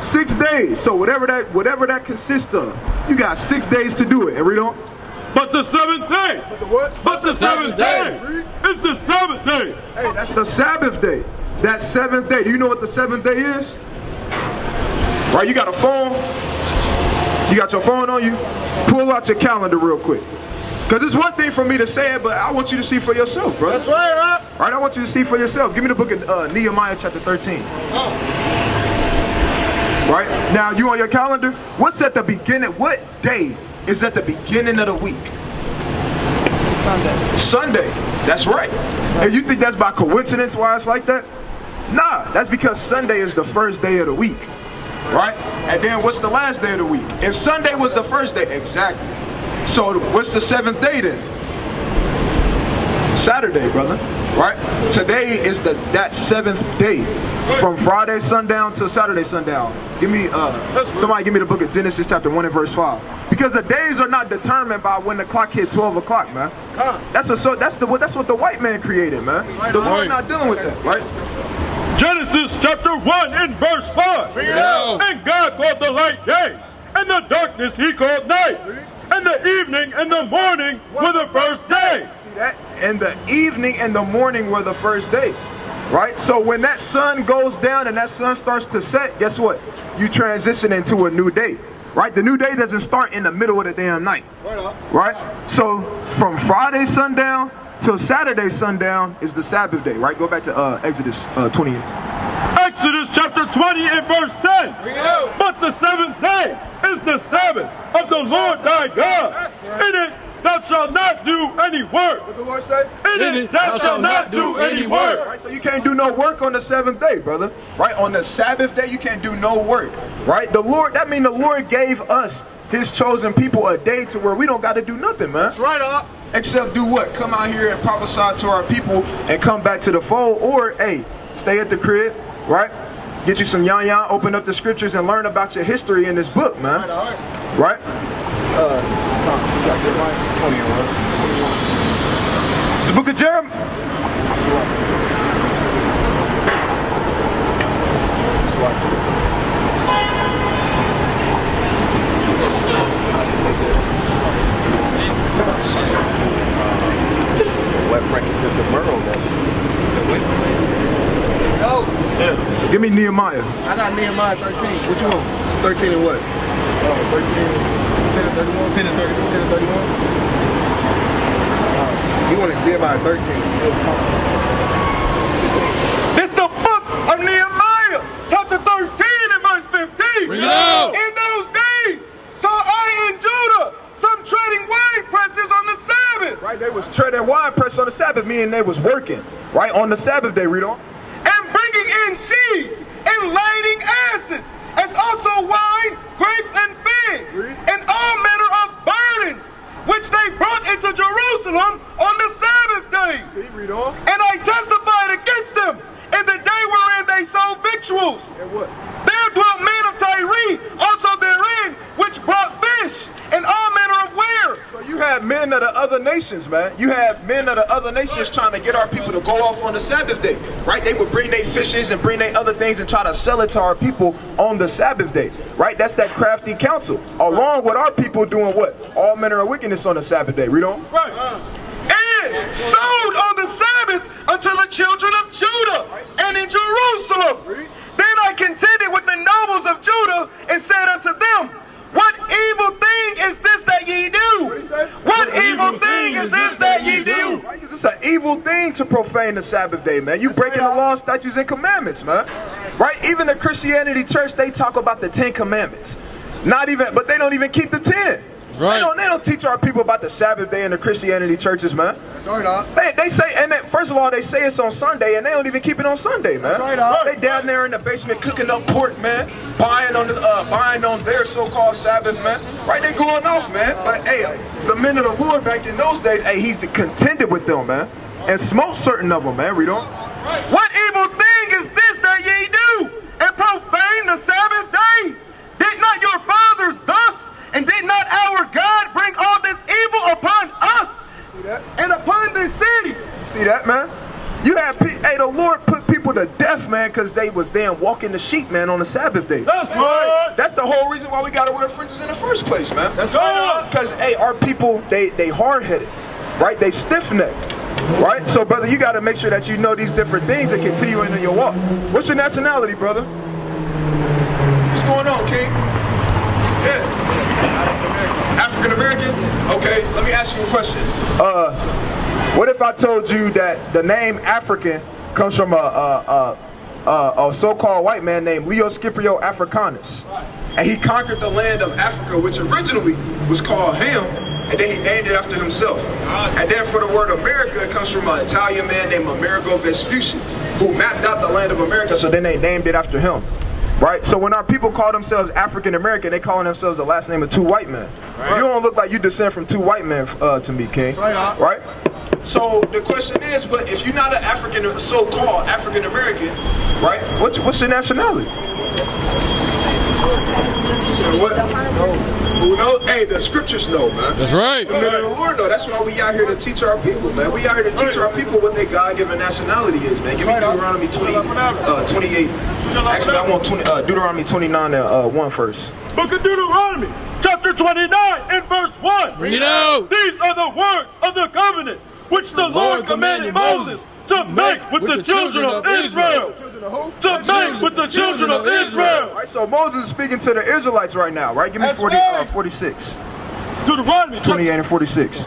6 days. So whatever that consists of, you got 6 days to do it. And read on. But the seventh day. But the what? But the seventh day is the Sabbath day. Hey, that's the Sabbath day. That seventh day. Do you know what the seventh day is? Right, you got a phone. You got your phone on you. Pull out your calendar real quick. Because it's one thing for me to say it, but I want you to see for yourself, bro. That's right, huh? Right, I want you to see for yourself. Give me the book of Nehemiah chapter 13. Right, now you on your calendar. What's at the beginning? What day is at the beginning of the week? Sunday. Sunday. That's right. And you think that's by coincidence why it's like that? Nah, that's because Sunday is the first day of the week. Right? And then what's the last day of the week? If Sunday was the first day, exactly. So what's the seventh day then? Saturday, brother. Right? Today is that seventh day. From Friday sundown to Saturday sundown. Give me somebody give me the book of Genesis chapter 1 and verse 5. Because the days are not determined by when the clock hit 12 o'clock, man. That's what the white man created, man. The Lord not dealing with that, right? Genesis chapter 1 and verse 5. And God called the light day, and the darkness he called night. And the evening and the morning were the first day. See that? And the evening and the morning were the first day. Right? So when that sun goes down and that sun starts to set, guess what? You transition into a new day. Right? The new day doesn't start in the middle of the damn night. Right? So from Friday sundown till Saturday sundown is the Sabbath day. Right? Go back to Exodus 20. Exodus chapter 20 and verse 10. But the seventh day is the Sabbath of the Lord thy God. In it thou shalt not do any work. What the Lord say? In it thou shalt not do any work. Right, so you can't do no work on the seventh day, brother. Right? On the Sabbath day, you can't do no work. Right? The Lord, that means the Lord gave us, his chosen people, a day to where we don't got to do nothing, man. That's right, except do what? Come out here and prophesy to our people and come back to the fold. Or, hey, stay at the crib. Right? Get you some yan, open up the scriptures and learn about your history in this book, man. Right? The book of Jeremiah. Wet frankincense and myrrh on that too. Yeah. Give me Nehemiah. I got Nehemiah 13. What you want? 13 and what? 13. 10 and 31. 10 and 31. 10 and 31. You want to Nehemiah 13. It's the book of Nehemiah, chapter 13 and verse 15. In those days, saw I in Judah some treading wine presses on the Sabbath. Right, they was treading wine press on the Sabbath, meaning they was working. Right, on the Sabbath day, read on. And bringing in sheaves and lading asses, as also wine, grapes, and figs, and all manner of burdens, which they brought into Jerusalem on the Sabbath days. See, read on. And I testified against them in the day wherein they sold victuals. And what? There dwelt men of Tyre also therein, which brought fish and all manner of wares. So you have men of the other nations, man. You have men of the other nations trying to get our people to go off on the Sabbath day. Right? They would bring their fishes and bring their other things and try to sell it to our people on the Sabbath day. Right? That's that crafty counsel. Along with our people doing what? All manner of wickedness on the Sabbath day. Read on. Right. And sold on the Sabbath unto the children of Judah and in Jerusalem. Then I contended with the nobles of Judah and said unto them, what evil thing is this that ye do? What evil thing is this that ye do? Right, because it's an evil thing to profane the Sabbath day, man. You breaking the law, statutes, and commandments, man. Right? Even the Christianity church, they talk about the 10 commandments. But they don't even keep the 10. Right. They don't teach our people about the Sabbath day in the Christianity churches, man. They say, and first of all, they say it's on Sunday, and they don't even keep it on Sunday, man. They down there in the basement cooking up pork, man, buying on their so-called Sabbath, man. Right? They going off, man. But hey, the men of the Lord back in those days, hey, he's contended with them, man, and smoked certain of them, man. Read on. What evil thing is this that ye do, and profane the Sabbath day? Did not your fathers thus? And did not our God bring all this evil upon us? You see that? And upon this city? You see that, man? You have, hey, the Lord put people people to death, man, because they was damn walking the sheep, man, on the Sabbath day. That's right. That's the whole reason why we gotta wear fringes in the first place, man. That's right. Because, hey, our people, they hard-headed, right? They stiff-necked, right? So, brother, you gotta make sure that you know these different things and continue in your walk. What's your nationality, brother? What's going on, King? Yeah. African American? Okay, let me ask you a question. What if I told you that the name African comes from a so-called white man named Leo Scipio Africanus, and he conquered the land of Africa, which originally was called Ham, and then he named it after himself. And then for the word America, it comes from an Italian man named Amerigo Vespucci, who mapped out the land of America, so then they named it after him. Right? So when our people call themselves African American, they call themselves the last name of two white men. Right. You don't look like you descend from two white men to me, King. Right? So the question is, but if you're not an African, so-called African American, right? What's your nationality? So what? Who knows? Hey, the scriptures know, man. That's right. The men of the Lord know. That's why we out here to teach our people, man. We out here to teach our people what their God-given nationality is, man. Give me Deuteronomy 28. Actually, I want Deuteronomy 29 and 1 first. Book of Deuteronomy, chapter 29 and verse 1. Read out. These are the words of the covenant which the Lord commanded Moses to make with the children of Israel. To make with the children of Israel. Right, so Moses is speaking to the Israelites right now, right? Give me 46. Deuteronomy 28 and 46.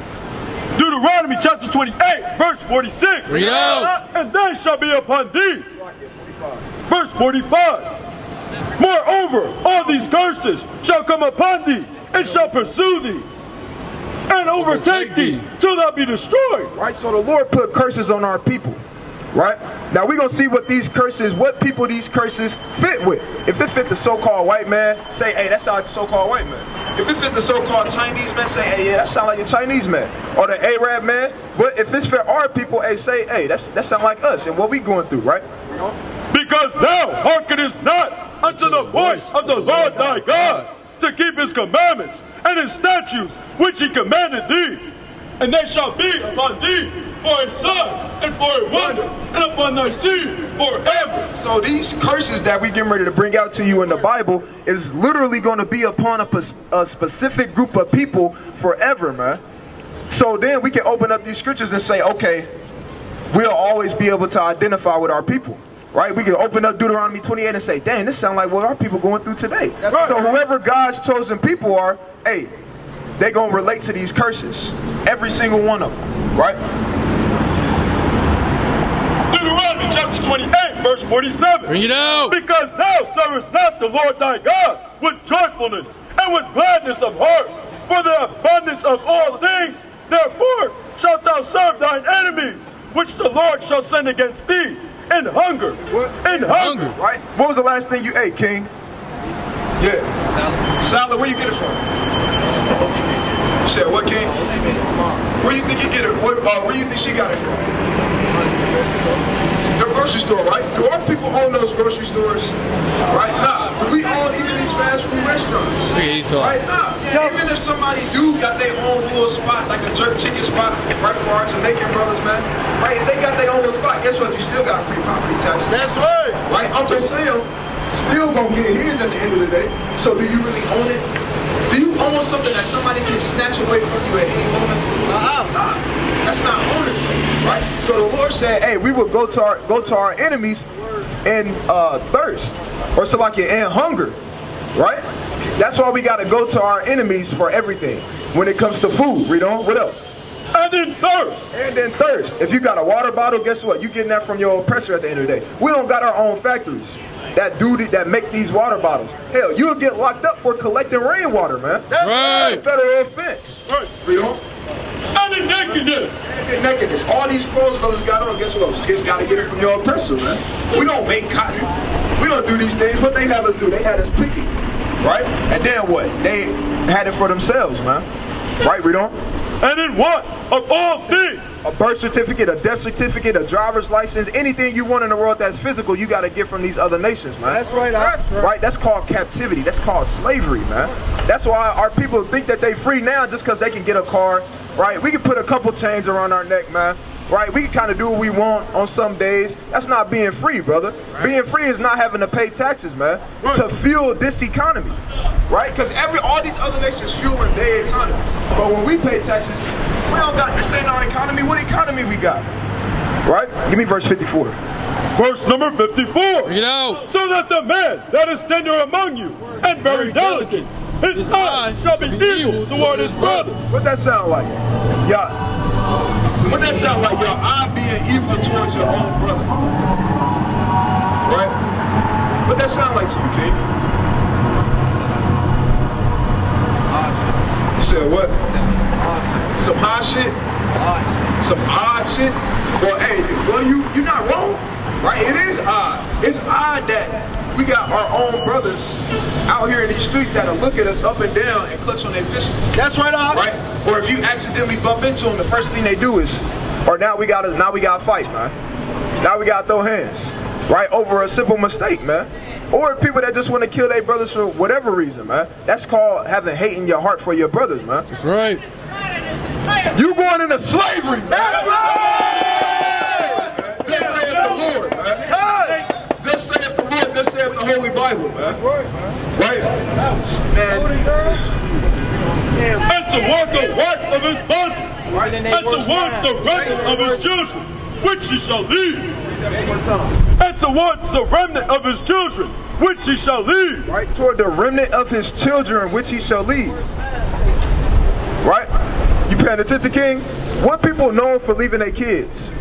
Deuteronomy chapter 28, verse 46. Read out. And they shall be upon thee. Verse 45. Moreover, all these curses shall come upon thee, and shall pursue thee, and overtake thee, till thou be destroyed. Right, so the Lord put curses on our people. Right? Now we're going to see what these curses, what people these curses fit with. If it fit the so-called white man, say, hey, that sounds like the so-called white man. If it fit the so-called Chinese man, say, hey, yeah, that sounds like a Chinese man. Or the Arab man. But if it's for our people, hey, say, hey, that sounds like us and what we going through, right? Because thou hearkenest not unto the voice of the Lord thy God, to keep his commandments and his statutes which he commanded thee. And they shall be upon thee for a sign and for a wonder, and upon thy seed forever. So these curses that we getting ready to bring out to you in the Bible is literally going to be upon a specific group of people forever, man. So then we can open up these scriptures and say, okay, we'll always be able to identify with our people. Right? We can open up Deuteronomy 28 and say, dang, this sounds like what our people going through today. Right. So whoever God's chosen people are, hey, they're going to relate to these curses. Every single one of them. Right? Deuteronomy chapter 28, verse 47. Bring it out. Because thou servest not the Lord thy God with joyfulness and with gladness of heart, for the abundance of all things, therefore shalt thou serve thine enemies, which the Lord shall send against thee. And hunger. What? And hunger. Right? What was the last thing you ate, King? Yeah. Salad. Salad, where you get it from? You said what, King? Where you think you get it? Where you think she got it from? The grocery store, right? Do our people own those grocery stores? Right? Nah. Do we own even these fast food restaurants? Right? Nah. Even if somebody do got their own little spot, like a jerk chicken spot, right, for our Jamaican brothers, man. Right? If they got their own little spot, guess what? You still got to pay property taxes. That's right. Right? Uncle Sam still gonna get his at the end of the day. So do you really own it? Do you own something that somebody can snatch away from you at any moment? Nah. That's not ownership, right? So the Lord said, hey, we will go to our enemies in thirst, or so like in hunger, right? That's why we got to go to our enemies for everything. When it comes to food, read on. What else? And in thirst. And in thirst. If you got a water bottle, guess what? You getting that from your oppressor at the end of the day. We don't got our own factories that make these water bottles. Hell, you'll get locked up for collecting rainwater, man. That's right. A federal offense. Right. Read on. And in nakedness. And in nakedness. All these clothes brothers got on, guess what? You got to get it from your oppressor, man. We don't make cotton. We don't do these things. What they have us do? They had us picking. Right? And then what? They had it for themselves, man. Right, read on. And in what? Of all things. A birth certificate, a death certificate, a driver's license, anything you want in the world that's physical, you got to get from these other nations, man. That's right. Right? That's called captivity. That's called slavery, man. That's why our people think that they free now just because they can get a car, right? We can put a couple chains around our neck, man. right? We can kind of do what we want on some days. That's not being free, brother. Right. Being free is not having to pay taxes, man, to fuel this economy, right? Because all these other nations fueling their economy. But when we pay taxes, we don't got, this ain't our economy. What economy we got? Right? Give me verse 54. Verse number 54. You know. So that the man that is tender among you and very delicate, his eye shall be evil toward his brother. What that sound like? Y'all. What that sound like? Your eye being evil towards your own brother. Right? What that sound like to you, King? You said what? Some hot shit? Some odd shit? Well, hey, you're not wrong. Right? It is odd. It's odd that we got our own brothers out here in these streets that'll look at us up and down and clutch on their pistol. That's right, right? Or if you accidentally bump into them, the first thing they do is, or now we gotta fight, man. Now we gotta throw hands, right? Over a simple mistake, man. Or people that just want to kill their brothers for whatever reason, man. That's called having hate in your heart for your brothers, man. That's right. You going into slavery, man. That's right. This saith the Lord, man. This saith the Lord, this saith the Holy Bible, man. Right? And to work the work of his bosom, and towards the remnant of his children, which he shall lead. And towards the remnant of his children, which he shall lead. Right, toward the remnant of his children, which he shall lead. Right? You paying attention, King? What people known for leaving their kids?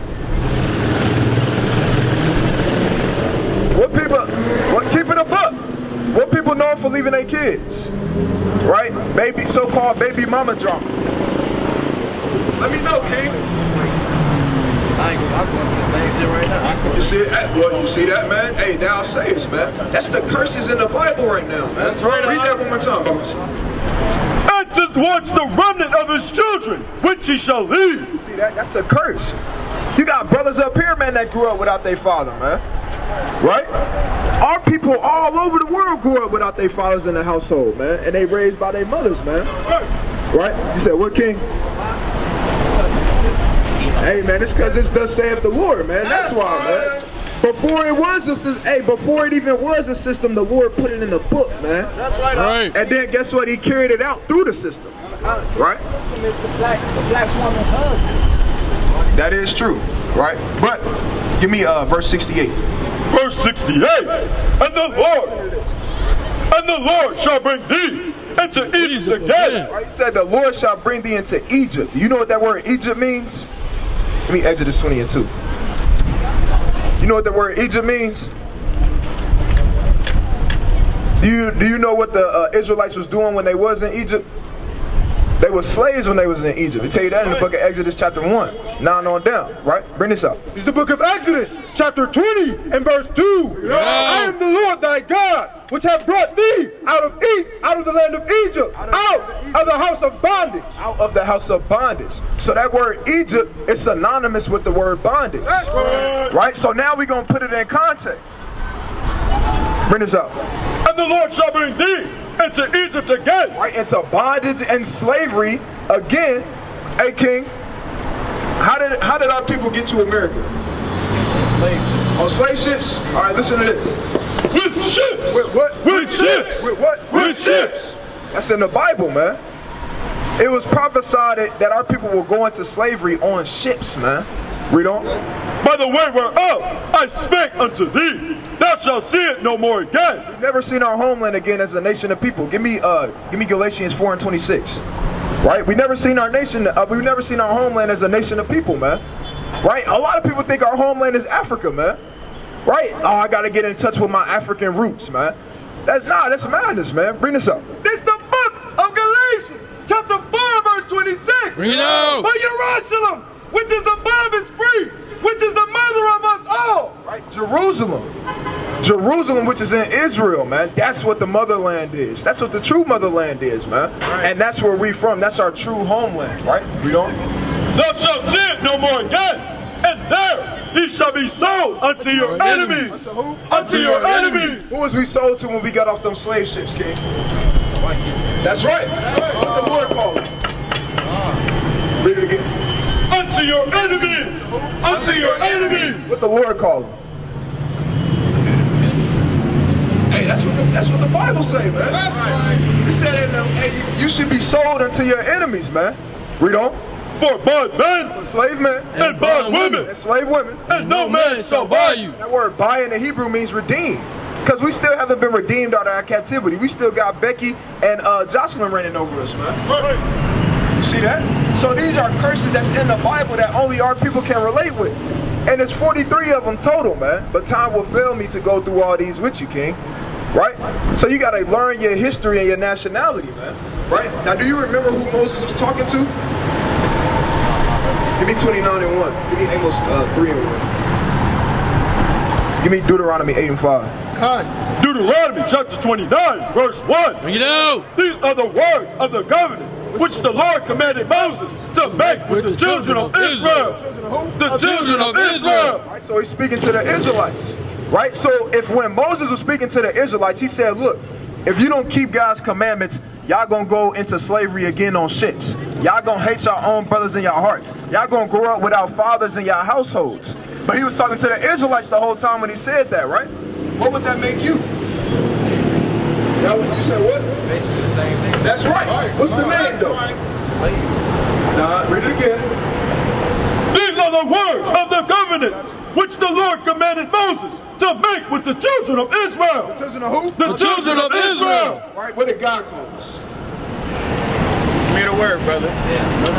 Keep it a buck. What people known for leaving their kids? Right? So-called baby mama drama. Let me know, King. I'm the same shit right now. You see that? Well, you see that, man? Hey, thou sayest, man. That's the curses in the Bible right now, man. That's right. Read that one more time, brothers. And towards the remnant of his children, which he shall lead. You see that? That's a curse. You got brothers up here, man, that grew up without their father, man. Right? Our people all over the world grew up without their fathers in the household, man. And they raised by their mothers, man. Right? You said, what, King? Hey, man, it's because it's thus saith the Lord, man. That's why, man. Before it even was a system, the Lord put it in the book, man. That's right. And then guess what? He carried it out through the system. Right? The system is the black woman's husband. That is true, right? But give me verse 68. Verse 68. And the Lord shall bring thee into Egypt again. Right? He said the Lord shall bring thee into Egypt. Do you know what that word Egypt means? Give me Exodus 20 and 2. You know what the word Egypt means? Do you know what the Israelites was doing when they was in Egypt? They were slaves when they was in Egypt. They tell you that in the book of Exodus chapter 1. 9 on down, right? Bring this up. It's the book of Exodus, chapter 20 and verse 2. Yeah. I am the Lord thy God, which have brought thee out of the land of Egypt, out of the house of bondage. Out of the house of bondage. So that word Egypt is synonymous with the word bondage. That's right. Right? So now we're going to put it in context. Bring this up. And the Lord shall bring thee into Egypt again. Right, into bondage and slavery again. Hey, King, how did our people get to America? Slaves. On slave ships? All right, listen to this. With ships. With what? With ships. With what? With ships. That's in the Bible, man. It was prophesied that our people will go into slavery on ships, man. Read on. By the way whereof I spake unto thee, thou shalt see it no more again. We've never seen our homeland again as a nation of people. Give me Galatians 4 and 26. Right? We've never seen our nation. We've never seen our homeland as a nation of people, man. Right? A lot of people think our homeland is Africa, man. Right? Oh, I gotta get in touch with my African roots, man. That's madness, man. Bring this up. This is the book of Galatians, chapter 4, verse 26. Bring it out. But Jerusalem, which is above, is free, which is the mother of us all. Right? Jerusalem, which is in Israel, man. That's what the motherland is. That's what the true motherland is, man. Right. And that's where we from. That's our true homeland, right? Read on. Thou shalt see it no more again, and there he shall be sold unto your enemies. Unto who? Unto your enemies. Who was we sold to when we got off them slave ships, King? That's right. What the Lord called it. Read it again. Unto your enemies. unto your enemies. What the Lord called them. Hey, that's what the Bible say, man. That's right. He said, hey, you should be sold unto your enemies, man. Read on. For bond men, For slave men, and bond women, and slave women, and no man shall buy you. That word buy in the Hebrew means redeem. Because we still haven't been redeemed out of our captivity. We still got Becky and Jocelyn reigning over us, man. Right. You see that? So these are curses that's in the Bible that only our people can relate with. And there's 43 of them total, man. But time will fail me to go through all these with you, King. Right? So you got to learn your history and your nationality, man. Right? Now, do you remember who Moses was talking to? Give me 29 and 1. Give me Amos 3 and 1. Give me Deuteronomy 8 and 5. Deuteronomy chapter 29, verse 1. Bring it out. These are the words of the covenant which the Lord commanded Moses to make with the children of Israel. The children of Israel. Right, so he's speaking to the Israelites. Right? So if when Moses was speaking to the Israelites, he said, look, if you don't keep God's commandments, y'all gonna go into slavery again on ships. Y'all gonna hate your own brothers in your hearts. Y'all gonna grow up without fathers in your households. But he was talking to the Israelites the whole time when he said that, right? What would that make you? You said what? Basically the same thing. That's right. What's the name though? Slave. Nah, read it again. These are the words of the covenant which the Lord commanded Moses to make with the children of Israel. The children of who? The children of Israel. Right, what did God call us? Give me the word, brother. What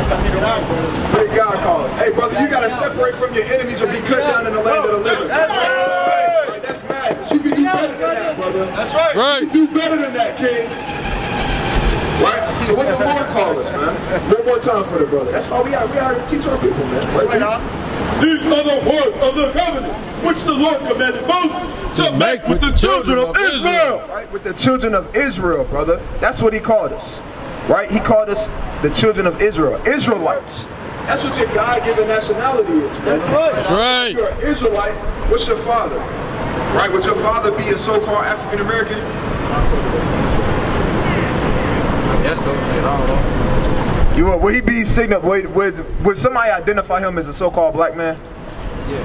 did God call us? Hey, brother, you gotta separate from your enemies or be cut down in the land of the living. That's right. That's madness. You can do better than that, brother. That's right. You can do better than that, kid. Right? So what the Lord call us, man? One more time for the brother. That's why we are to teach our people, man. Right? These are the words of the covenant which the Lord commanded Moses to make with the children of Israel. Right? With the children of Israel, brother. That's what he called us. Right? He called us the children of Israel. Israelites. That's what your God-given nationality is, man. That's right. That's right. If you're an Israelite, what's your father? Right? Would your father be a so-called African American? Yes, so shit, I don't know. Would he be would somebody identify him as a so-called black man? Yeah.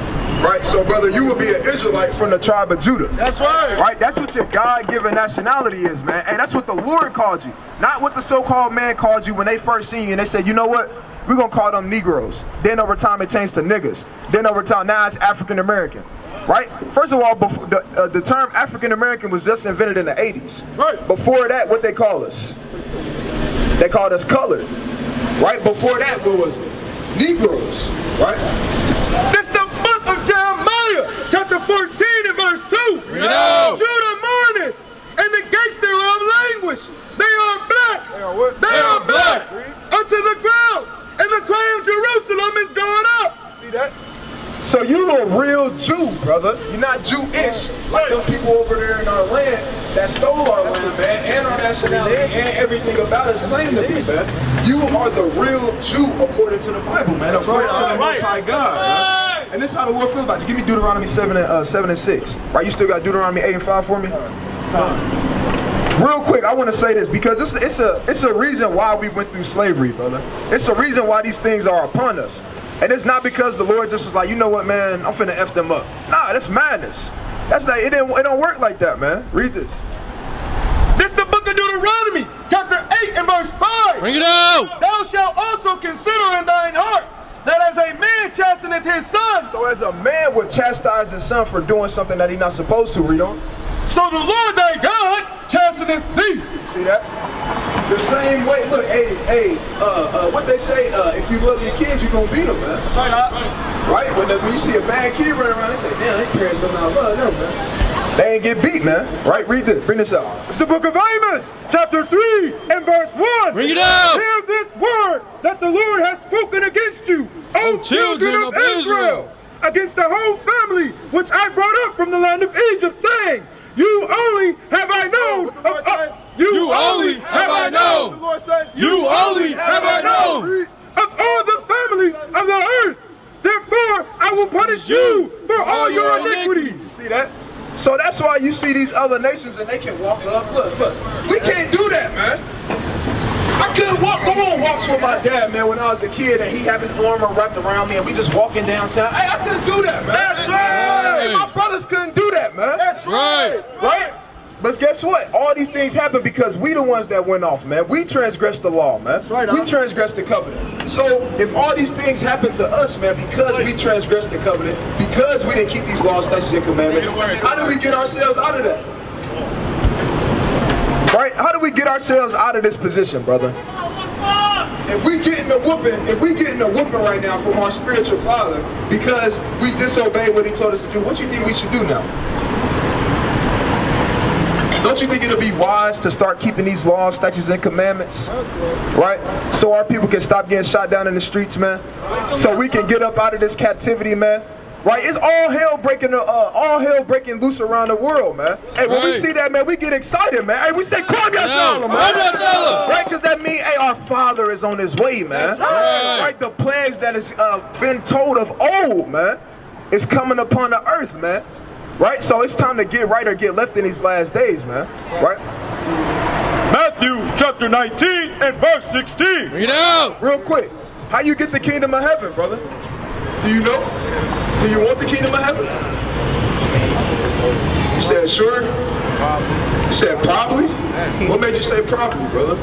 Right, so brother, you would be an Israelite from the tribe of Judah. That's right. Right, that's what your God-given nationality is, man. And that's what the Lord called you. Not what the so-called man called you when they first seen you and they said, you know what? We're going to call them Negroes. Then over time it changed to niggas. Then over time, now it's African American. Right? First of all, before, the term African American was just invented in the 80s. Right. Before that, what they call us? They called us colored. Right? Before that, what was it? Negroes. Right? This the book of Jeremiah, chapter 14 and verse 2. Judah mourneth, and the gates thereof languish. They are black. They are what? They are black unto the ground, and the cry of Jerusalem is gone up. See that? So you a real Jew, brother. You're not Jewish like them people over there in our land that stole our land, man, and our nationality and everything about us claim to be, man. You are the real Jew according to the Bible, man. According to the Most High God, man. And this is how the Lord feels about you. Give me Deuteronomy 7 and 6. Right? You still got Deuteronomy 8 and 5 for me? Real quick, I want to say this because it's a reason why we went through slavery, brother. It's a reason why these things are upon us. And it's not because the Lord just was like, you know what, man, I'm finna F them up. Nah, that's madness. That's not, it don't work like that, man. Read this. This the book of Deuteronomy, chapter 8 and verse 5. Bring it out. Thou shalt also consider in thine heart that as a man chasteneth his son, So as a man would chastise his son for doing something that he's not supposed to, read on. so the Lord thy God chasteneth thee. See that? The same way, look, what they say, if you love your kids, you're gonna beat them, man. Right? When you see a bad kid running around, they say, damn, their parents don't know love them, man. They ain't get beat, man. Right? Read this. Bring this out. It's the book of Amos, chapter 3 and verse 1. Bring it out. Hear this word that the Lord has spoken against you, O children of Israel, against the whole family which I brought up from the land of Egypt, saying, you only have I known. You only have I known. The Lord said, You only have I known. Of all the families of the earth. Therefore, I will punish you for all your iniquities. You see that? So that's why you see these other nations and they can walk up. Look, we can't do that, man. I couldn't walk. Go on, walk with my dad, man, when I was a kid, and he had his arm wrapped around me, and we just walking downtown. Hey, I couldn't do that, man. That's right. Hey, my brothers couldn't do that, man. That's right. Right? But guess what? All these things happen because we the ones that went off, man. We transgressed the law, man. That's right, we transgressed the covenant. So if all these things happen to us, man, because we transgressed the covenant, because we didn't keep these laws, statutes, and commandments, how do we get ourselves out of that? Right? How do we get ourselves out of this position, brother? If we getting a whooping right now from our spiritual father because we disobeyed what he told us to do, what do you think we should do now? Don't you think it'll be wise to start keeping these laws, statutes, and commandments? Right? So our people can stop getting shot down in the streets, man. So we can get up out of this captivity, man. Right? It's all hell breaking loose around the world, man. Hey, when we see that, man, we get excited, man. Hey, we say, "Come on, man!" Right? Because that means, hey, our Father is on his way, man. Right? The plagues that has been told of old, man, is coming upon the earth, man. Right? So it's time to get right or get left in these last days, man. Right? Matthew chapter 19 and verse 16. Read out. Real quick. How you get the kingdom of heaven, brother? Do you know? Do you want the kingdom of heaven? You said sure? You said probably? What made you say probably, brother?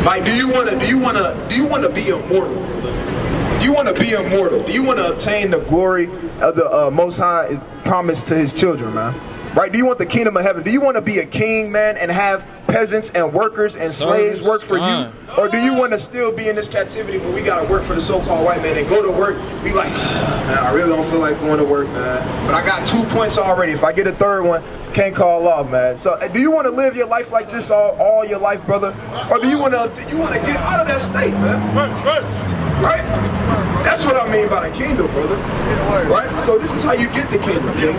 Like, do you want to be immortal, brother? Do you want to be immortal? Do you want to obtain the glory of the Most High is promised to his children, man? Right? Do you want the kingdom of heaven? Do you want to be a king, man, and have peasants and workers and slaves work for you? Or do you want to still be in this captivity where we got to work for the so-called white man and go to work, be like, man, I really don't feel like going to work, man. But I got 2 points already. If I get a third one, can't call off, man. So do you want to live your life like this all your life, brother? Or do you want to get out of that state, man? Right? That's what I mean by the kingdom, brother. Right? So this is how you get the kingdom, king.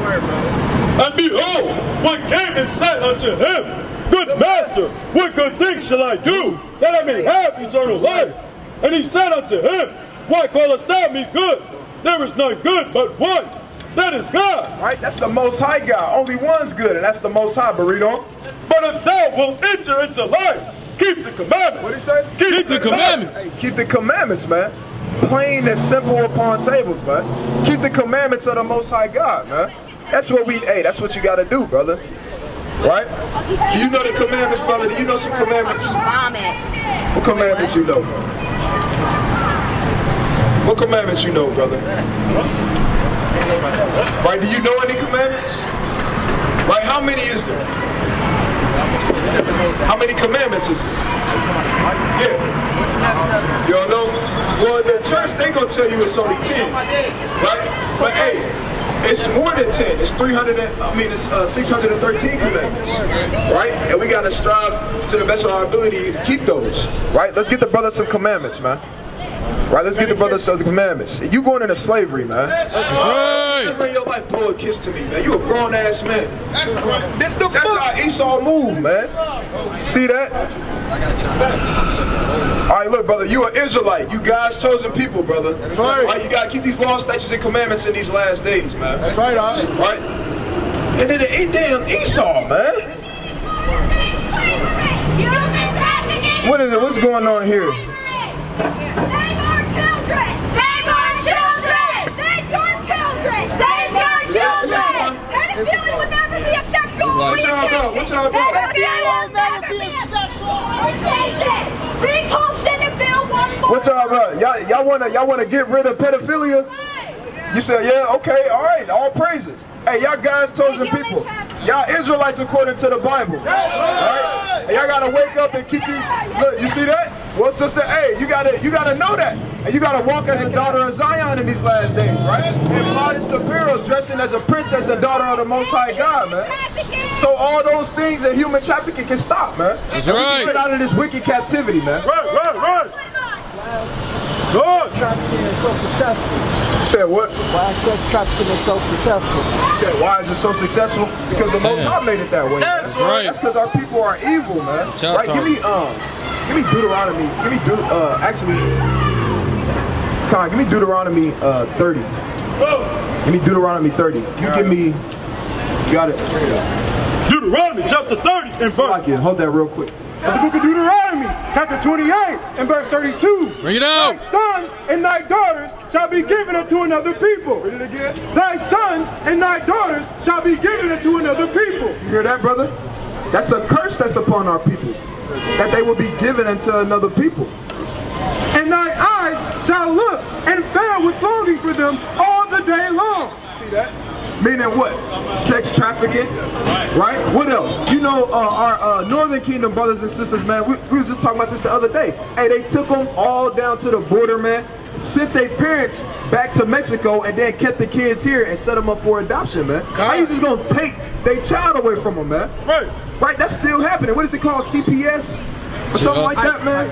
And behold, one came and said unto him, Good master, what good thing shall I do, that I may have eternal life? And he said unto him, Why callest thou me good? There is none good but one, that is God. Right? That's the Most High God. Only one's good, and that's the Most High. But read on. But if thou wilt enter into life, keep the commandments. What did he say? Keep the commandments. Hey, keep the commandments, man. Plain and simple upon tables, man. Keep the commandments of the Most High God, man. That's what that's what you got to do, brother. Right? Do you know the commandments, brother? Do you know some commandments? What commandments you know, brother? What commandments you know, brother? Right? Do you know any commandments? Right? How many is there? How many commandments is there? Yeah. You don't know? Well, the church, they gonna tell you it's only 10. Right? But hey, it's more than 10. It's 613 commandments. Right? And we gotta strive to the best of our ability to keep those. Right? Let's get the brothers some commandments, man. Right, let's get the brothers some commandments. You going into slavery, man. That's right. Never in your life blow a kiss to me, man. You a grown ass man. That's how Esau moved, man. See that? All right, look, brother. You an Israelite. You God's chosen people, brother. That's right. Right. You gotta keep these laws, statutes, and commandments in these last days, man. That's right, all right. Right. And then the damn Esau, man. What is it? What's going on here? Save our children! Save our children! Save your children! Save your children! Pedophilia will never be a sexual orientation! What y'all about? Pedophilia will never be a sexual orientation! Bring home Senate Bill 1 more! What y'all about? Y'all wanna get rid of pedophilia? You said, yeah, okay, all right, all praises. Hey, y'all guys chosen people. Y'all Israelites according to the Bible. Right? And y'all gotta wake up and keep these. Look, you see that? Well, sister, hey, you gotta know that. And you gotta walk as a daughter of Zion in these last days, right? And modest apparel, dressing as a princess and daughter of the Most High God, man. So all those things that human trafficking can stop, man. That's right. We can get out of this wicked captivity, man. Right. Good. Trafficking is so successful. You said what? Why is sex trafficking is so successful? You said why is it so successful? Because the Most High made it that way. That's right. That's because our people are evil, man. Right? Give me Deuteronomy. Give me Deuteronomy 30. Give me Deuteronomy 30. You got it. Deuteronomy chapter 30 and verse. Hold that real quick. The book of Deuteronomy. enemies. Chapter 28 and verse 32. Bring it out. Thy sons and thy daughters shall be given unto another people. Read it again. Thy sons and thy daughters shall be given unto another people. You hear that, brother? That's a curse that's upon our people, that they will be given unto another people. And thy eyes shall look and fail with longing for them all the day long. See that? Meaning what? Sex trafficking, right? What else? You know, our Northern Kingdom brothers and sisters, man, we was just talking about this the other day. Hey, they took them all down to the border, man, sent their parents back to Mexico, and then kept the kids here and set them up for adoption, man. How you just gonna take their child away from them, man? Right. Right, that's still happening. What is it called? CPS? Or something like that, man?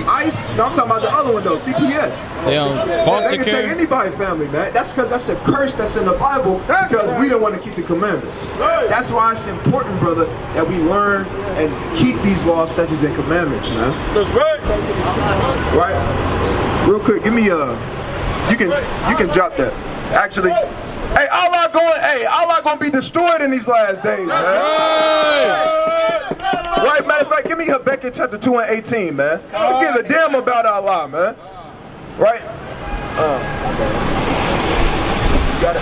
ICE? No, I'm talking about the other one, though. CPS. They foster They can care. take anybody's family, man. That's because that's a curse that's in the Bible, because we don't want to keep the commandments. That's why it's important, brother, that we learn and keep these laws, statutes, and commandments, man. That's right. Right? Real quick, give me you can drop that. Actually, hey, Allah gonna be destroyed in these last days, man. Right, matter of fact, give me Habakkuk chapter 2 and 18, man. I don't give a damn about Allah, man. Right? Got it.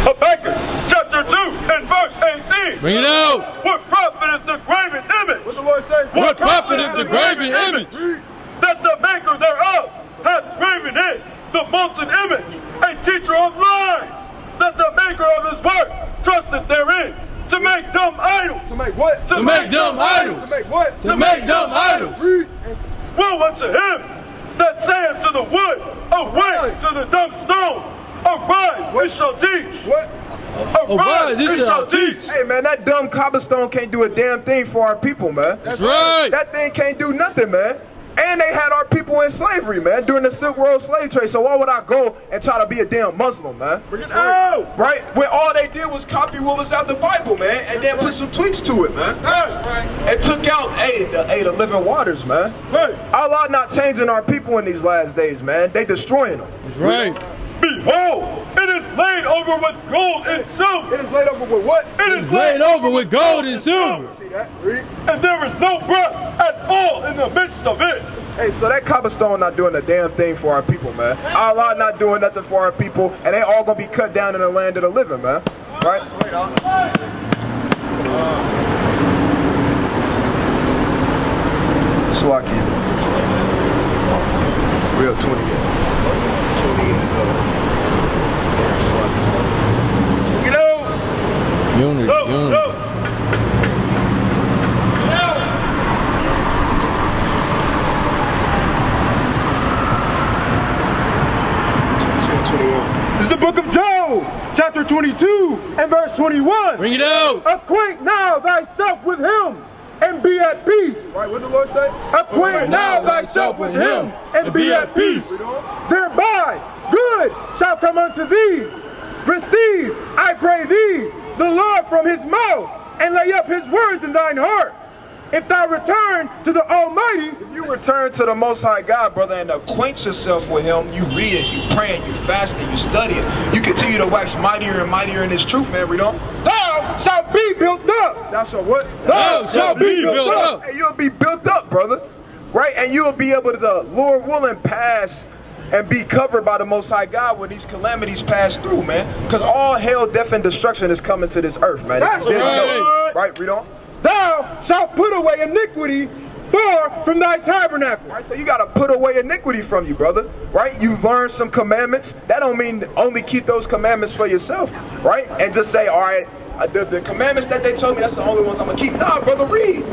Habakkuk chapter 2 and verse 18. Bring it out. What profiteth the graven image? What the Lord say? What profiteth the graven image? That the maker thereof hath graven it, the molten image, a teacher of lies. That the maker of his work trusteth therein. To make dumb idols. To make what? To make dumb idols. To make what? To make dumb idols. Woe unto him that saith to the wood, away to the dumb stone. Arise, we shall teach. What? Arise, we shall teach. Hey, man, that dumb cobblestone can't do a damn thing for our people, man. That's right. That thing can't do nothing, man. And they had our people in slavery, man, during the Silk Road slave trade. So why would I go and try to be a damn Muslim, man? Right? When all they did was copy what was out the Bible, man, and then put some tweaks to it, man. And took out, the living waters, man. Allah not changing our people in these last days, man. They destroying them. That's right. Behold, it is laid over with gold and silver. It is laid over with what? It is laid over with gold and silver. See that? Read. And there is no breath at all in the midst of it. Hey, so that cobblestone not doing a damn thing for our people, man. Allah not doing nothing for our people, and they all gonna be cut down in the land of the living, man. Right? Swaki. Real 20. Get out! Unity. No. This is the book of Job, chapter 22 and verse 21. Bring it out. Acquaint now thyself with him and be at peace. Right, what the Lord say? Acquaint now thyself with him and be at peace. Thereby good shall come unto thee. Receive, I pray thee, the Lord from his mouth, and lay up his words in thine heart. If thou return to the Almighty, if you return to the Most High God, brother, and acquaint yourself with Him, you read it, you praying, you fasting, you studying, you continue to wax mightier and mightier in His truth, man. Read on. Thou shalt be built up. Thou shalt what? Thou shalt be built up. And you'll be built up, brother. Right? And you'll be able to, Lord willing, pass and be covered by the Most High God when these calamities pass through, man. Because all hell, death, and destruction is coming to this earth, man. That's right. Right? Read on. Thou shalt put away iniquity far from thy tabernacle. Right, so you got to put away iniquity from you, brother. Right? You've learned some commandments. That don't mean only keep those commandments for yourself. Right? And just say, all right, the commandments that they told me, that's the only ones I'm going to keep. Nah, brother, read.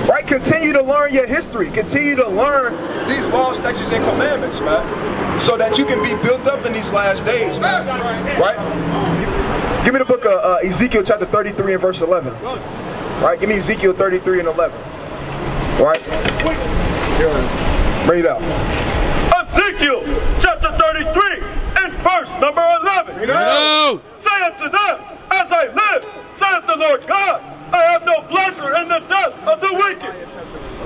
Right? Continue to learn your history. Continue to learn these laws, statutes, and commandments, man. So that you can be built up in these last days, man. Right? Give me the book of Ezekiel chapter 33 and verse 11. Right? Give me Ezekiel 33 and 11. Right? Bring it out. Ezekiel chapter 33 and verse number 11. No. Say unto them, as I live, saith the Lord God, I have no pleasure in the death of the wicked,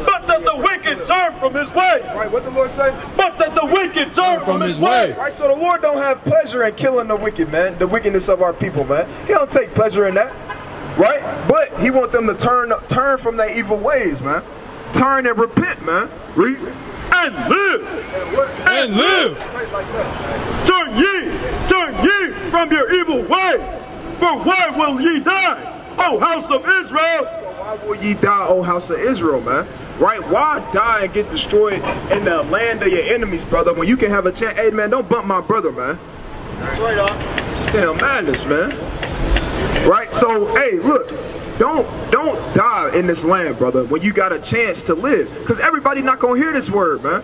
but that the wicked turn from his way. Right, what the Lord say? But that the wicked turn from his way. Right, so the Lord don't have pleasure in killing the wicked, man. The wickedness of our people, man. He don't take pleasure in that. Right? But He wants them to turn from their evil ways, man. turn and repent, man. Read. And live. And live. Turn ye from your evil ways. For why will ye die, O house of Israel? So why will ye die, O house of Israel, man? Right? Why die and get destroyed in the land of your enemies, brother, when you can have a chance? Hey, man, don't bump my brother, man. That's right, Doc. Just damn madness, man. Right? So, hey, look. Don't die in this land, brother, when you got a chance to live. Because everybody not going to hear this word, man.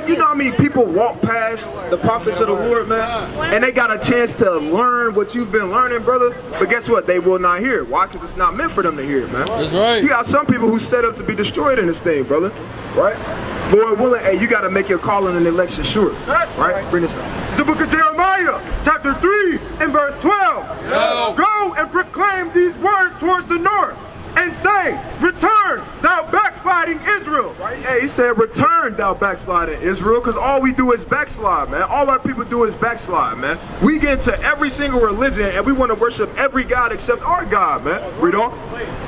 You know how many people walk past the prophets of the Lord, man? And they got a chance to learn what you've been learning, brother. But guess what? They will not hear it. Why? Because it's not meant for them to hear it, man. That's right. You got some people who set up to be destroyed in this thing, brother. Right? Lord willing, hey, you got to make your calling and election sure. That's right. Bring this up. It's the book of Jeremiah, chapter 3 and verse 12. No. Go and proclaim these words towards the north and say, return, thou backsliding Israel. Right? Hey, he said, return, thou backsliding Israel, because all we do is backslide, man. All our people do is backslide, man. We get into every single religion and we want to worship every God except our God, man. Read on.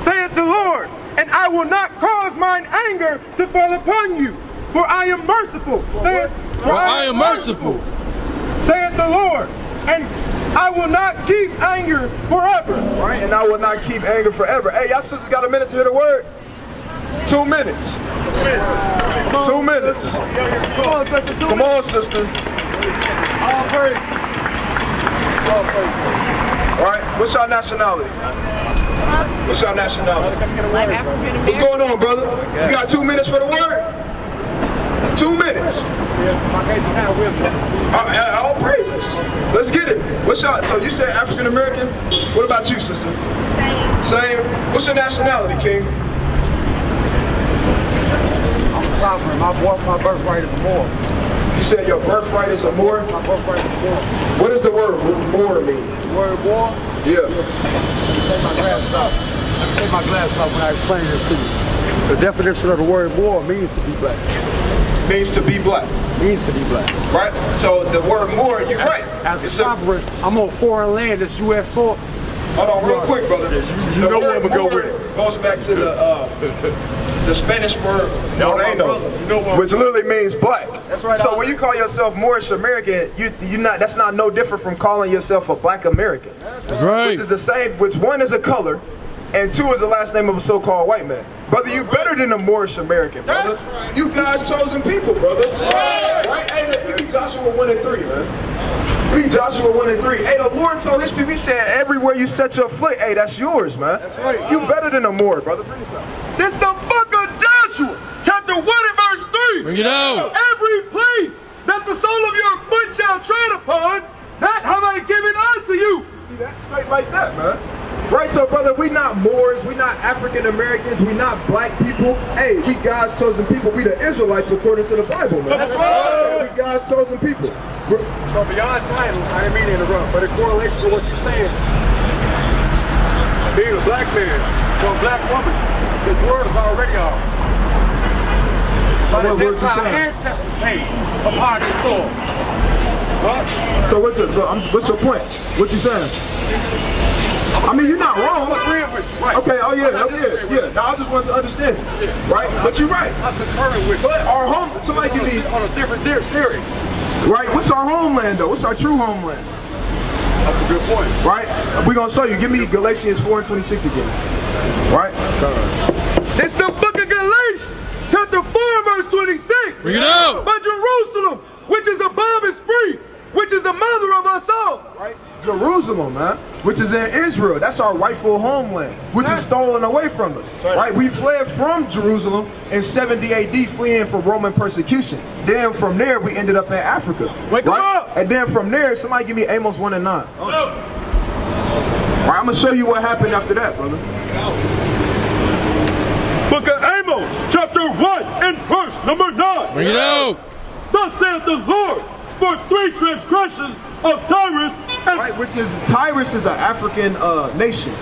Saith the Lord, and I will not cause mine anger to fall upon you, for I am merciful. For I am merciful. Saith the Lord, and I will not keep anger forever. Right? And I will not keep anger forever. Hey, y'all sisters got a minute to hear the word? 2 minutes. 2 minutes. Come on, sister. Come on, sisters. All praise. All praise. All right, what's your nationality? What's your nationality? Like African American. What's going on, brother? You got 2 minutes for the word? 2 minutes. All praises. Let's get it. What's your, so you said African American? What about you, sister? Same. What's your nationality, King? I'm a sovereign. My birthright is a Moor. You said your birthright is a Moor? My birthright is a Moor. What does the word Moor mean? The word Moor? Yeah. Take my glasses off. I take my glasses off when I explain this to you. The definition of the word Moor means to be black. Means to be black. Means to be black. Right? So the word Moor, you're right. As a sovereign, I'm on foreign land, it's U.S. soil. Hold on, real quick, brother. You know where I'm gonna go with it. Goes back to the Spanish word moreno, which literally means black. That's right. So when you call yourself Moorish American, you not. That's not no different from calling yourself a black American. That's right. Which is the same. Which one is a color, and two is the last name of a so-called white man. Brother, you better than a Moorish American, brother. Right. You God's chosen people, brother. Right? Hey, look, you Joshua 1 and 3, man. Read Joshua 1 and 3. Hey, the Lord told his people, he said, everywhere you set your foot, hey, that's yours, man. That's right. You better than a Moor, brother. Bring this up. This the book of Joshua, chapter 1 and verse 3. Bring it out. Every place that the sole of your foot shall tread upon, that have I given unto you. See that? Straight like that, man. Right, so brother, we not Moors, we not African Americans, we not black people. Hey, we God's chosen people. We the Israelites according to the Bible, man. That's right. We God's chosen people. So beyond titles, I didn't mean to interrupt, but in correlation to what you're saying, being a black man or a black woman, this word is already ours. By the Gentile ancestors paid upon this soil. What? So what's your point? What you saying? I mean, you're not wrong. Right. Okay, oh yeah. Now I just want to understand it, right? But you're right. I'm concurring with But our home, somebody give me, on a different theory. right? What's our homeland though? What's our true homeland? That's a good point. Right? We're gonna show you. Give me Galatians 4 and 26 again. Right? It's the book of Galatians, chapter 4 verse 26. Bring it out. But Jerusalem, which is above, is free, which is the mother of us all. Right? Jerusalem, man, which is in Israel. That's our rightful homeland, which is stolen away from us. Right? We fled from Jerusalem in 70 AD, fleeing from Roman persecution. Then from there, we ended up in Africa. Wake them up! And then from there, somebody give me Amos 1 and 9. All right, I'm gonna show you what happened after that, brother. Book of Amos, chapter 1 and verse number 9. Bring it out. Thus saith the Lord, for 3 transgressions of Tyrus, and right, which is Tyrus is an African nation.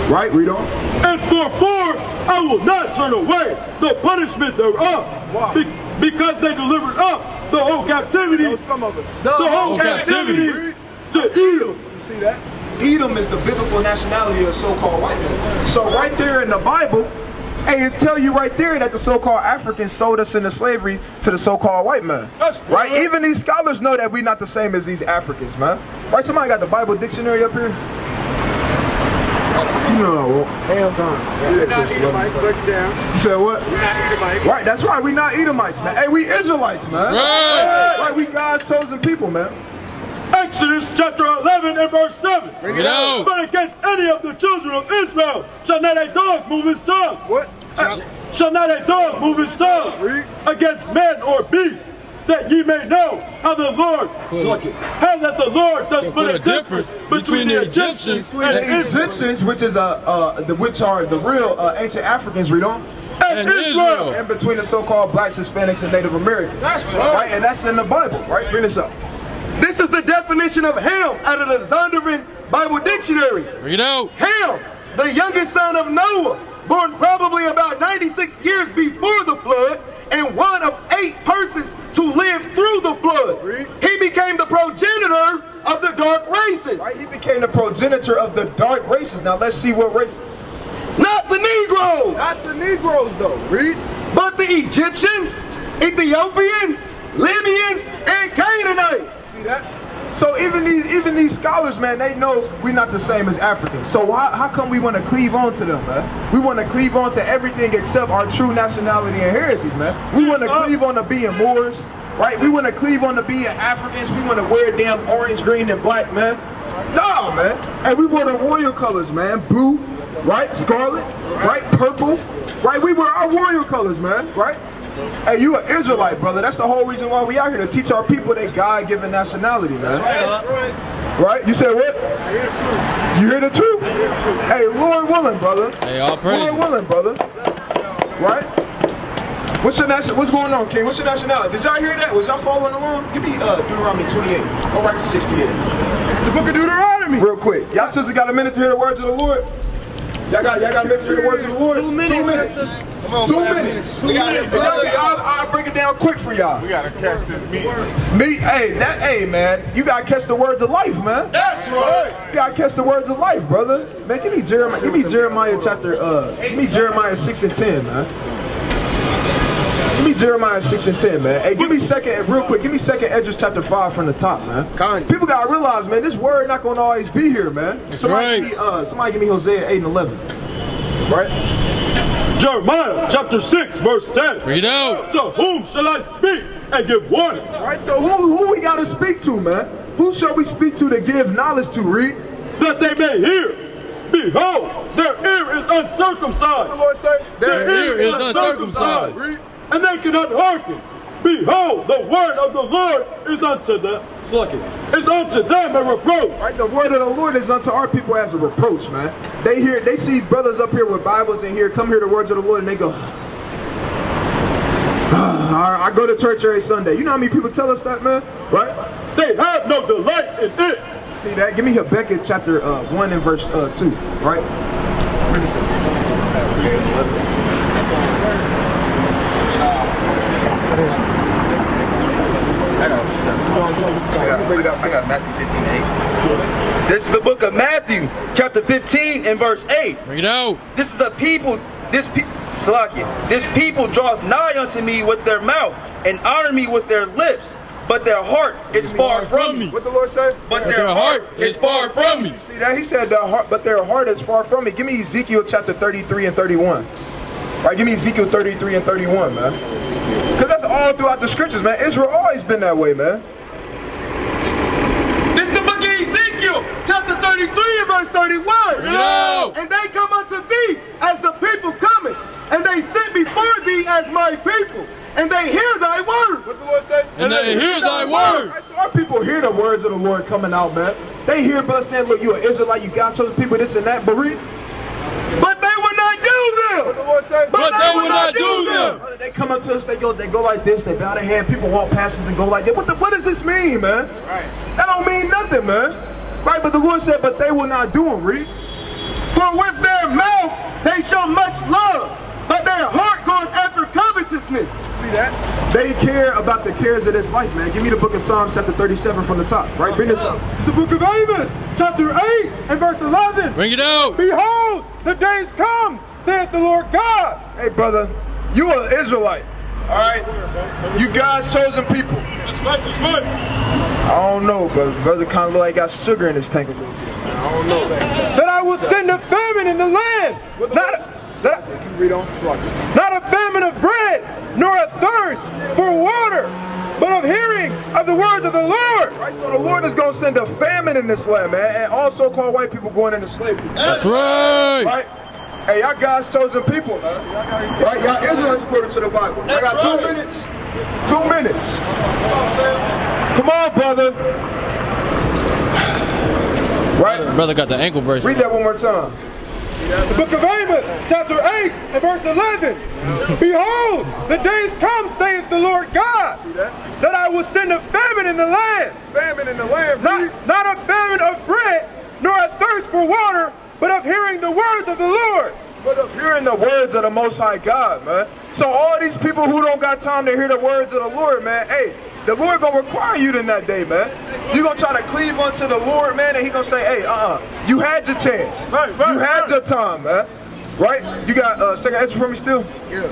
Right, read on. And for 4 I will not turn away the punishment thereof. Wow. Because they delivered up the whole captivity. No, some of us. The whole captivity to Edom. You see that? Edom is the biblical nationality of the so-called white man. So right there in the Bible, Hey, it tell you right there that the so-called Africans sold us into slavery to the so-called white man. That's right. Even these scholars know that we not the same as these Africans, man. Right? Somebody got the Bible dictionary up here? You know I won't. Hell no. We're not Edomites, break it down. You said what? We're not Edomites. Right, that's right. We not Edomites, man. Hey, we Israelites, man. Right, we God's chosen people, man. Exodus chapter 11 and verse 7. Bring it out. But against any of the children of Israel shall not a dog move his tongue. What? Shall not a dog move his tongue against man or beast, that ye may know how the Lord, how that the Lord does put a difference between the Egyptians and the Egyptians, which is which are the real ancient Africans, read on. And Israel. And between the so-called blacks, Hispanics, and Native Americans. That's right. And that's in the Bible, right? Bring this up. This is the definition of Ham out of the Zondervan Bible Dictionary. Read out. Ham, the youngest son of Noah, born probably about 96 years before the flood, and one of 8 persons to live through the flood. He became the progenitor of the dark races. Right, he became the progenitor of the dark races. Now let's see what races. Not the Negroes. Not the Negroes, though. Read. But the Egyptians, Ethiopians, Libyans, and Canaanites. See that? So even these scholars, man, they know we're not the same as Africans. So how come we want to cleave on to them, man? We want to cleave on to everything except our true nationality and heritage, man. We want to cleave on to being Moors, right? We want to cleave on to being Africans. We want to wear damn orange, green, and black, man. No, man. And we wear the royal colors, man. Blue, right? Scarlet, right? Purple, right? We wear our royal colors, man, right? Hey, you an Israelite, brother. That's the whole reason why we out here, to teach our people their God-given nationality, man. That's right. Right? You said what? I hear the truth. You hear the truth? I hear the truth. Hey, Lord willing, brother. Hey, all praise. Lord willing, brother. Right? What's going on, King? What's your nationality? Did y'all hear that? Was y'all following along? Give me Deuteronomy 28. Go right to 68. The book of Deuteronomy. Real quick. Y'all sisters got a minute to hear the words of the Lord? Y'all got a minute to hear the words of the Lord? 2 minutes. 2 minutes. Come on, 2 minutes. I'll break it down quick for y'all. We gotta catch this meat. Hey, man, you gotta catch the words of life, man. That's right. You gotta catch the words of life, brother. Man, give me Jeremiah chapter, give me Jeremiah 6 and 10, man. Give me Jeremiah 6 and 10, man. Hey, give me real quick, give me 2nd Esdras chapter 5 from the top, man. People gotta realize, man, this word not gonna always be here, man. Somebody give me Hosea 8 and 11. Right? Jeremiah chapter 6 verse 10. Read out. To whom shall I speak and give warning? Right, so who we gotta speak to, man? Who shall we speak to give knowledge to, read? That they may hear. Behold, their ear is uncircumcised. What the Lord say? Their ear is uncircumcised. And they cannot hearken. Behold, the word of the Lord is unto them. Is unto them a reproach. Right, the word of the Lord is unto our people as a reproach, man. They see brothers up here with Bibles and come hear the words of the Lord, and they go, I go to church every Sunday. You know how many people tell us that, man? Right? They have no delight in it. See that? Give me Habakkuk chapter 1 and verse 2, right? I got Matthew 15:8. This is the book of Matthew, chapter 15 and verse 8. Bring it out. This is a people, this people draweth nigh unto me with their mouth and honor me with their lips, but their heart is far from me. What the Lord say? But their heart is far from me. See that? He said, but their heart is far from me. Give me Ezekiel chapter 33 and 31. Right, give me Ezekiel 33 and 31, man. Because that's all throughout the scriptures, man. Israel always been that way, man. This is the book of Ezekiel, chapter 33 and verse 31. No. And they come unto thee as the people coming, and they sit before thee as my people, and they hear thy word. What the Lord say? And they hear thy word. Right, so our people hear the words of the Lord coming out, man. They hear brothers saying, look, you an Israelite, you got chosen people, this and that, but read. But they will not do them. What the Lord say? But they will not do them. Brother, they come up to us, they go like this, they bow their head, people walk past us and go like that. What does this mean, man? Right. That don't mean nothing, man. Right, but the Lord said, but they will not do them, read. For with their mouth they show much love, but their heart goeth after covetousness. See that? They care about the cares of this life, man. Give me the book of Psalms chapter 37 from the top, right? Bring this up. It's the book of Amos, chapter 8 and verse 11. Bring it out. Behold, the days come, saith the Lord God, Hey, brother, you an Israelite, all right? You God's chosen people. That's right, that's right. I don't know, brother kind of look like he got sugar in his tank a little bit. I don't know that. That I will send a famine in the land. Not a famine of bread, nor a thirst for water, but of hearing of the words of the Lord. Right, so the Lord is going to send a famine in this land, man, and all so-called white people going into slavery. That's right. Right? Hey, y'all God's chosen people, man. Right? Y'all Israelites according to the Bible. I got 2 minutes. 2 minutes. Come on, brother. Right? Brother got the ankle bracelet. Read that one more time. The book of Amos, chapter 8, and verse 11. Behold, the days come, saith the Lord God, that I will send a famine in the land. Famine in the land, not a famine of bread, nor a thirst for water, but of hearing the words of the Lord. But of hearing the words of the Most High God, man. So all these people who don't got time to hear the words of the Lord, man, hey, the Lord gonna require you in that day, man. You gonna try to cleave unto the Lord, man, and he gonna say, hey, you had your chance. You had your time, man. Right? You got second entry for me still? Yeah.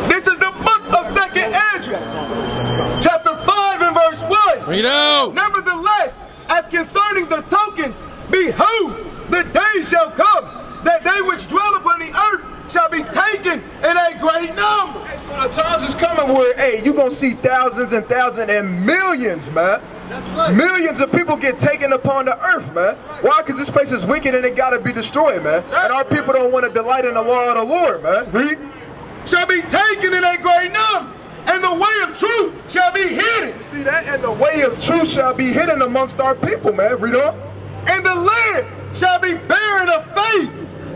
This is the book of 2nd Esdras, chapter 5 and verse 1. Read out. Nevertheless, as concerning the tokens, behold, the day shall come, that they which dwell upon the earth shall be taken in a great number. Hey, so the times is coming where, hey, you gonna see thousands and thousands and millions, man. That's right. Millions of people get taken upon the earth, man. Why? Because this place is wicked and it gotta be destroyed, man. And our people don't want to delight in the law of the Lord, man. Read. Shall be taken in a great number, and the way of truth shall be hidden. You see that? And the way of truth shall be hidden amongst our people, man. Read on. And the land shall be barren of faith,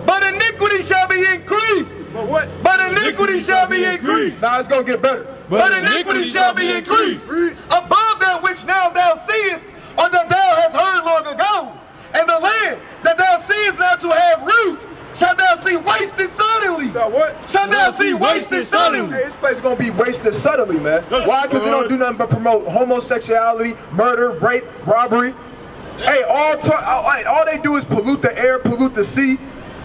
but iniquity shall be increased. But what? But iniquity shall be increased. Now it's gonna get better. But iniquity shall be increased. Above that which now thou seest, or that thou hast heard long ago. And the land that thou seest now to have root, shall thou see wasted suddenly. So what? Shall thou see wasted suddenly. Hey, this place is gonna be wasted subtly, man. Why? Because they don't do nothing but promote homosexuality, murder, rape, robbery. Hey, all they do is pollute the air, pollute the sea,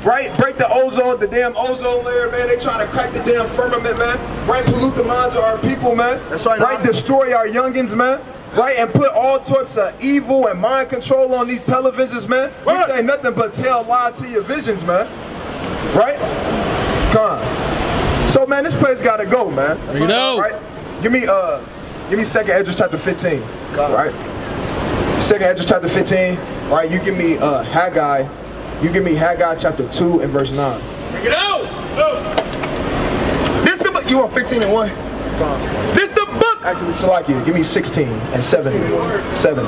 right? Break the ozone, the damn ozone layer, man. They trying to crack the damn firmament, man. Right? Pollute the minds of our people, man. That's right. Right? Destroy our youngins, man. Right? And put all sorts of evil and mind control on these televisions, man. We say nothing but tell lie to your visions, man. Right? Come on. So, man, this place gotta go, man. That's you know. Right? Give me 2nd Esdras chapter 15. Right? 2nd Esdras chapter 15. Right? You give me Haggai. You give me Haggai chapter 2 and verse 9. Bring it out! This the book. You want 15 and 1? This the book. Actually, Salakia, give me 16 and 7. 7.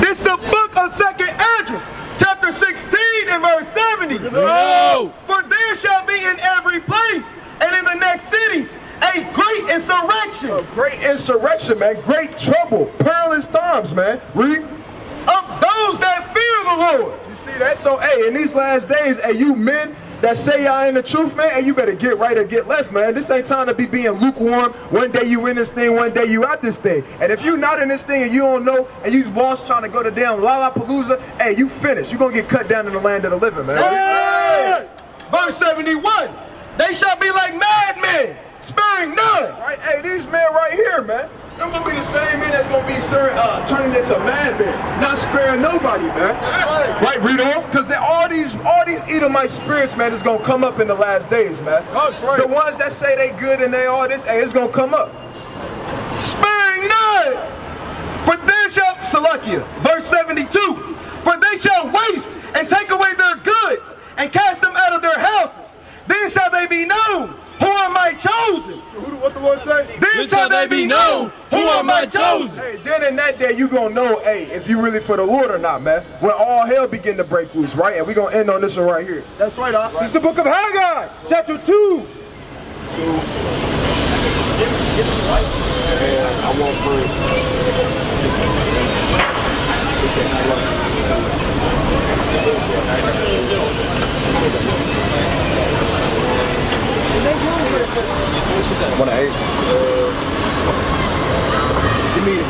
This the book of 2nd Esdras, chapter 16 and verse 70. No. For there shall be in every place and in the next cities a great insurrection. A great insurrection, man. Great trouble. Perilous times, man. Read. Of those that fear the Lord. You see that? So, hey, in these last days, hey, you men that say y'all in the truth, man, hey, you better get right or get left, man. This ain't time to be being lukewarm. One day you in this thing, one day you out this thing. And if you not in this thing and you don't know, and you lost trying to go to damn Lolapalooza, hey, you finished. You gonna get cut down in the land of the living, man. Hey! Verse 71. They shall be like madmen, sparing none. Right? Hey, these men right here, man. They're gonna be the same men that's gonna be turning into madmen, not sparing nobody, man. Right, read on. Because all these Edomite spirits, man, is gonna come up in the last days, man. That's right. The ones that say they good and they all this, hey, it's gonna come up. Sparing none. For there shall, Salakia, verse 72. For they shall waste and take away their goods and cast them out of their houses. Then shall they be known who are my chosen. So what the Lord say? Then shall they be known who are my chosen. Hey, then in that day you gonna know, hey, if you really for the Lord or not, man. When all hell begin to break loose, right? And we gonna end on this one right here. That's right, Doc. This is the book of Haggai, chapter 2. I want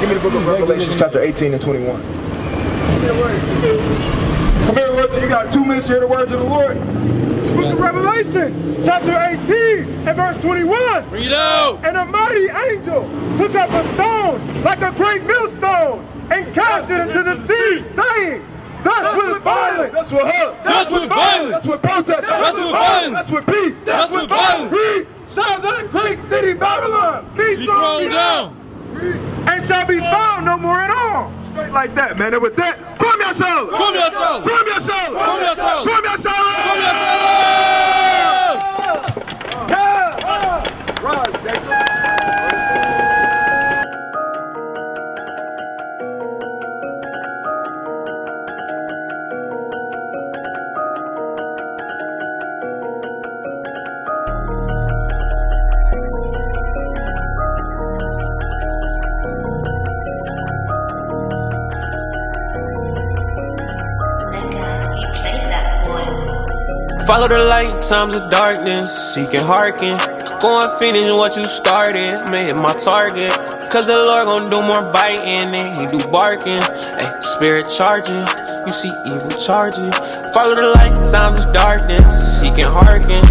Give me the book of Revelation, chapter 18 and 21. Come here, Lord. You got 2 minutes to hear the words of the Lord. Book of Revelation, chapter 18 and verse 21. Bring it out. And a mighty angel took up a stone like a great millstone and cast it into the sea, saying, Thus with violence. That's with her. That's with violence. That's with protest. That's with violence. That's with peace. That's with violence. Read, shall that great city Babylon be thrown down, and shall be found no more at all. Straight like that, man. And with that, come yourself. Come yourself. Come yourself. Come yourself. Come yourself. Come yourself. Rise, Jason. Follow the light, times of darkness, seek and hearken. Go and finish what you started, may hit my target. Cause the Lord gon' do more biting than he do barking. Ay, spirit charging, you see evil charging. Follow the light, times of darkness, seek and hearken.